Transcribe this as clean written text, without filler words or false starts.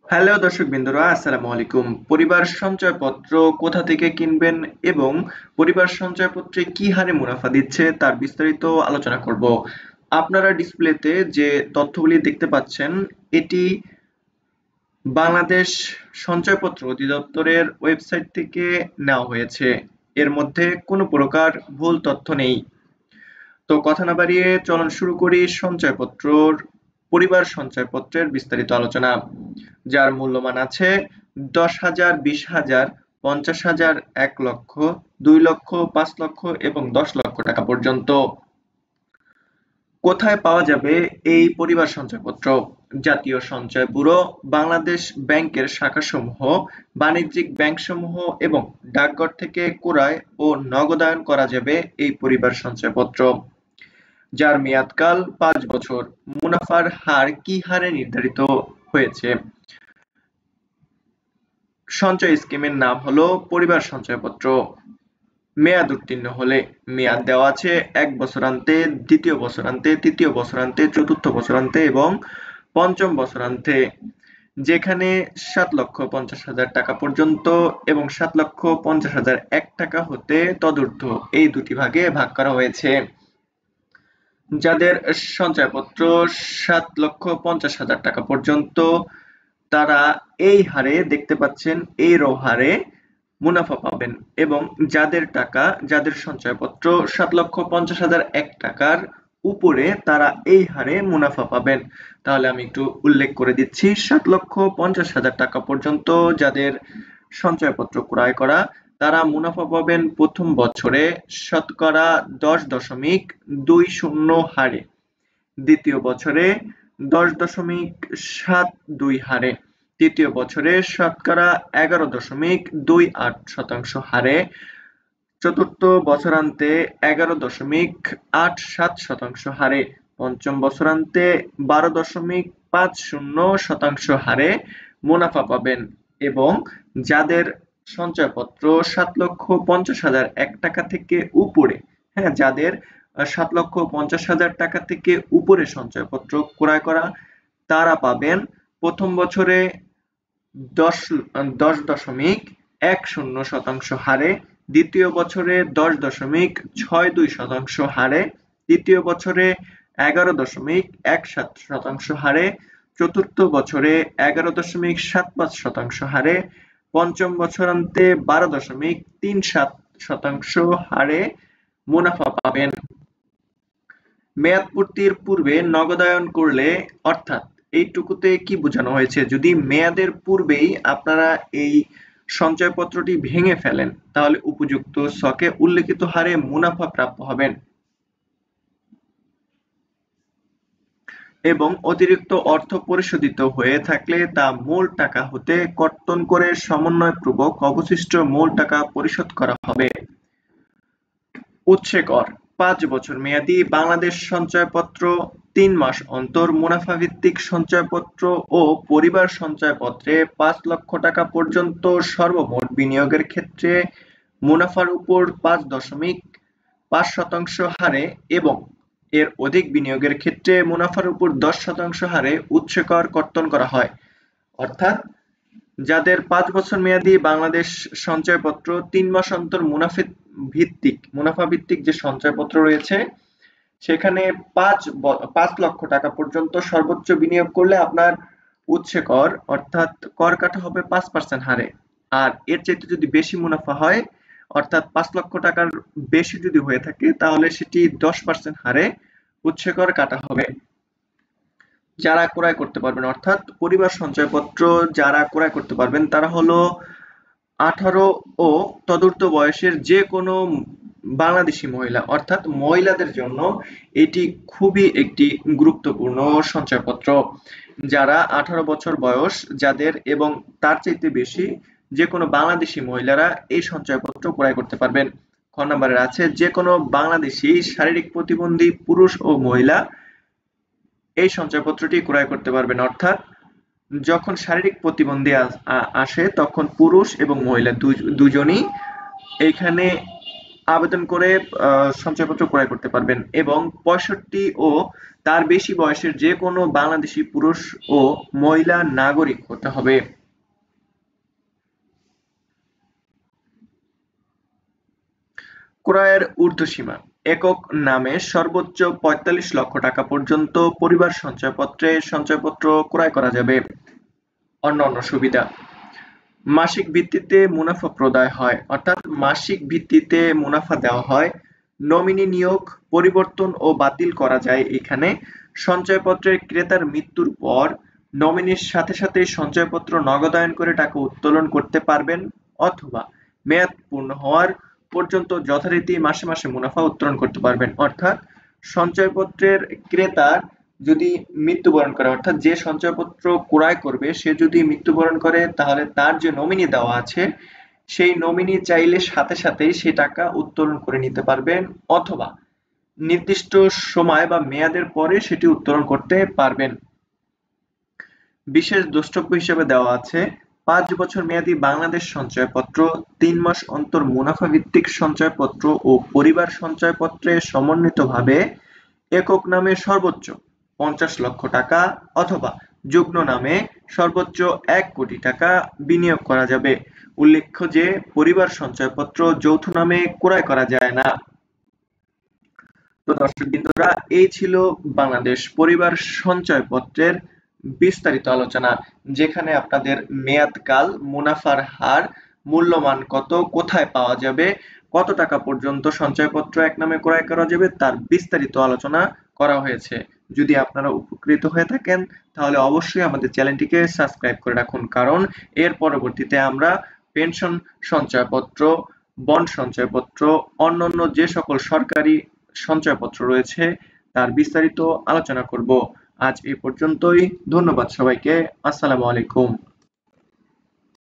Hello দর্শকবৃন্দরা, আসসালামু আলাইকুম। পরিবার সঞ্চয়পত্র কোথা থেকে কিনবেন এবং পরিবার সঞ্চয়পত্রে কি হারে মুনাফা দিচ্ছে তার বিস্তারিত আলোচনা করব। আপনারা ডিসপ্লেতে যে তথ্যগুলি দেখতে পাচ্ছেন, এটি বাংলাদেশ সঞ্চয়পত্র অধিদপ্তরের ওয়েবসাইট থেকে নেওয়া হয়েছে। এর মধ্যে কোনো প্রকার ভুল তথ্য নেই। তো কথা না বাড়িয়ে চলুন শুরু করি পরিবার সঞ্চয়পত্রের বিস্তারিত আলোচনা, যার মূল্যমান আছে 10,000, 20,000, 50,000, 1 লক্ষ, 2 লক্ষ, 5 লক্ষ এবং 10 লক্ষ টাকা পর্যন্ত। কোথায় পাওয়া যাবে এই পরিবার সঞ্চয়পত্র? জাতীয় সঞ্চয় ব্যুরো, বাংলাদেশ ব্যাংকের শাখাসমূহ, বাণিজ্যিক ব্যাংকসমূহ এবং ডাকঘর থেকে ক্রয় ও নগদায়ন করা যাবে এই পরিবার সঞ্চয়পত্র, যার মেয়াদকাল 5 বছর। মুনাফার হার কি হারে নির্ধারিত হয়েছে? সঞ্চয় স্কিমের নাম হলো পরিবার সঞ্চয়পত্র। মেয়াদ উত্তীর্ণ হলে মেয়াদ দেওয়া আছে 1 বছরান্তে, 2য় বছরান্তে, 3য় বছরান্তে, 4র্থ বছরান্তে এবং 5ম বছরান্তে, যেখানে 7,50,000 টাকা পর্যন্ত এবং 7,50,001 টাকা হতে তদূর্ধ্ব এই দুটি ভাগে ভাগ করা হয়েছে। যাদের সঞ্চয়পত্র 7,50,000 টাকা পর্যন্ত, তারা এই হারে দেখতে পাচ্ছেন, এই রো হারে মুনাফা পাবেন, এবং যাদের সঞ্চয়পত্র 7,50,001 টাকার উপরে, তারা এই হারে মুনাফা পাবেন। তাহলে আমি একটু উল্লেখ করে দিচ্ছি। 7,50,000 টাকা পর্যন্ত যাদের সঞ্চয়পত্র ক্রয় করা, তারা মুনাফা পাবেন প্রথম বছরে শতকরা 10.20 হারে, দ্বিতীয় বছরে 10.72 হারে, তৃতীয় বছরে শতকরা 11.28% হারে, চতুর্থ বছরান্তে 11.87% হারে, পঞ্চম বছরান্তে 12.50% হারে মুনাফা পাবেন। এবং যাদের সঞ্চয়পত্র 7,50,001 টাকা থেকে উপরে, হ্যাঁ, যাদের 7,50,000 টাকা থেকে উপরে সঞ্চয়পত্র ক্রয় করা, তারা পাবেন প্রথম বছরে 10.10% হারে, দ্বিতীয় বছরে 10.62% হারে, তৃতীয় বছরে 11.17% হারে, চতুর্থ বছরে 11.75% হারে, পঞ্চম বছরান্তে 12.37% হারে মুনাফা পাবেন। মেয়াদ পূর্তির পূর্বে নগদায়ন করলে, অর্থাৎ এইটুকুতে কি বোঝানো হয়েছে? যদি মেয়াদের পূর্বেই আপনারা এই সঞ্চয়পত্রটি ভেঙে ফেলেন, তাহলে উপযুক্ত ছকে উল্লেখিত হারে মুনাফা প্রাপ্য হবেন এবং অতিরিক্ত অর্থ পরিশোধিত হয়ে থাকলে তা মূল টাকা হতে কর্তন করে সমন্বয়পূর্বক অবশিষ্ট মূল টাকা পরিশোধ করা হবে। উৎসে কর 5 বছর মেয়াদী বাংলাদেশ সঞ্চয়পত্র, 3 মাস অন্তর মুনাফাভিত্তিক সঞ্চয়পত্র ও পরিবার সঞ্চয়পত্রে 5 লক্ষ টাকা পর্যন্ত সর্বমোট বিনিয়োগের ক্ষেত্রে মুনাফার উপর 5.5% হারে এবং এর অধিক বিনিয়োগের ক্ষেত্রে মুনাফার উপর 10% হারে উৎসে কর কর্তন করা হয়। অর্থাৎ যাদের 5 বছর মেয়াদী বাংলাদেশ সঞ্চয়পত্র, 3 মাস অন্তর মুনাফা ভিত্তিক যে সঞ্চয়পত্র রয়েছে, সেখানে 5 লক্ষ টাকা পর্যন্ত সর্বোচ্চ বিনিয়োগ করলে আপনার উৎসে কর, অর্থাৎ কর কাটা হবে 5% হারে। আর এর চাইতে যদি বেশি মুনাফা হয়, অর্থাৎ 5 লক্ষ টাকার বেশি যদি হয়ে থাকে, তাহলে সেটি 10% হারে উৎসে কর কাটা হবে। যারা ক্রয় করতে পারবেন, অর্থাৎ পরিবার সঞ্চয়পত্র যারা ক্রয় করতে পারবেন, তারা হলো 18 ও তদূর্ধ্ব বয়সের যে কোনো বাংলাদেশি মহিলা, অর্থাৎ মহিলাদের জন্য এটি খুবই একটি গুরুত্বপূর্ণ সঞ্চয়পত্র। যারা 18 বছর বয়স যাদের এবং তার চাইতে বেশি, যে কোনো বাংলাদেশি মহিলারা এই সঞ্চয়পত্র ক্রয় করতে পারবেন। খ নম্বরে আছে যে কোনো বাংলাদেশি শারীরিক প্রতিবন্ধী পুরুষ ও মহিলা এই সঞ্চয়পত্রটি ক্রয় করতে পারবেন। অর্থাৎ যখন শারীরিক প্রতিবন্ধী আসে, তখন পুরুষ এবং মহিলা দুজনই এইখানে আবেদন করে সঞ্চয়পত্র ক্রয় করতে পারবেন এবং 65 ও তার বেশি বয়সের যে কোনো বাংলাদেশি পুরুষ ও মহিলা নাগরিক হতে হবে। ক্রয়ের ঊর্ধ্বসীমা একক নামে সর্বোচ্চ ৪৫ লক্ষ টাকা পর্যন্ত পরিবার সঞ্চয়পত্রে সঞ্চয়পত্র ক্রয় করা যাবে। অন্যান্য সুবিধা মাসিক ভিত্তিতে মুনাফা প্রদায় হয়, অর্থাৎ মাসিক ভিত্তিতে মুনাফা দেওয়া হয়। নমিনি নিয়োগ, পরিবর্তন ও বাতিল করা যায় এখানে। সঞ্চয়পত্রের ক্রেতার মৃত্যুর পর নমিনির সাথে সাথে সঞ্চয়পত্র নগদায়ন করে টাকা উত্তোলন করতে পারবেন অথবা মেয়াদ পূর্ণ হওয়ার পর্যন্ত যথারীতি মাসে মাসে মুনাফা উত্তোলন করতে পারবেন। অর্থাৎ সঞ্চয়পত্রের ক্রেতার যদি মৃত্যুবরণ করে, অর্থাৎ যে সঞ্চয়পত্র ক্রয় করবে সে যদি মৃত্যুবরণ করে, তাহলে তার যে নমিনি দেওয়া আছে সেই নমিনি চাইলে সাথে সাথেই সে টাকা উত্তোলন করে নিতে পারবেন অথবা নির্দিষ্ট সময় বা মেয়াদের পরে সেটি উত্তোলন করতে পারবেন। বিশেষ দ্রষ্টব্য হিসেবে দেওয়া আছে ৫ বছর মেয়াদী বাংলাদেশ সঞ্চয়পত্র, ৩ মাস অন্তর মুনাফা ভিত্তিক সঞ্চয়পত্র ও পরিবার সঞ্চয়পত্রে সমন্বিতভাবে একক নামে সর্বোচ্চ ৫০ লক্ষ টাকা অথবা যুগ্ম নামে সর্বোচ্চ ১ কোটি টাকা বিনিয়োগ করা যাবে। উল্লেখ্য যে পরিবার সঞ্চয়পত্র যৌথ নামে ক্রয় করা যায় না। তো দর্শকবৃন্দরা, এই ছিল বাংলাদেশ পরিবার সঞ্চয়পত্রের বিস্তারিত আলোচনা, যেখানে আপনাদের মেয়াদকাল, মুনাফার হার, মূল্যমান কত, কোথায় পাওয়া যাবে, কত টাকা পর্যন্ত সঞ্চয়পত্র এক নামে ক্রয় করা যাবে তার বিস্তারিত আলোচনা করা হয়েছে। যদি আপনারা উপকৃত হয়ে থাকেন তাহলে অবশ্যই আমাদের চ্যানেলটিকে সাবস্ক্রাইব করে রাখুন, কারণ এর পরবর্তীতে আমরা পেনশন সঞ্চয়পত্র, বন্ড সঞ্চয়পত্র, অন্যান্য যে সকল সরকারি সঞ্চয়পত্র রয়েছে তার বিস্তারিত আলোচনা করব। আজ এই পর্যন্তই। ধন্যবাদ সবাইকে। আসসালামু আলাইকুম।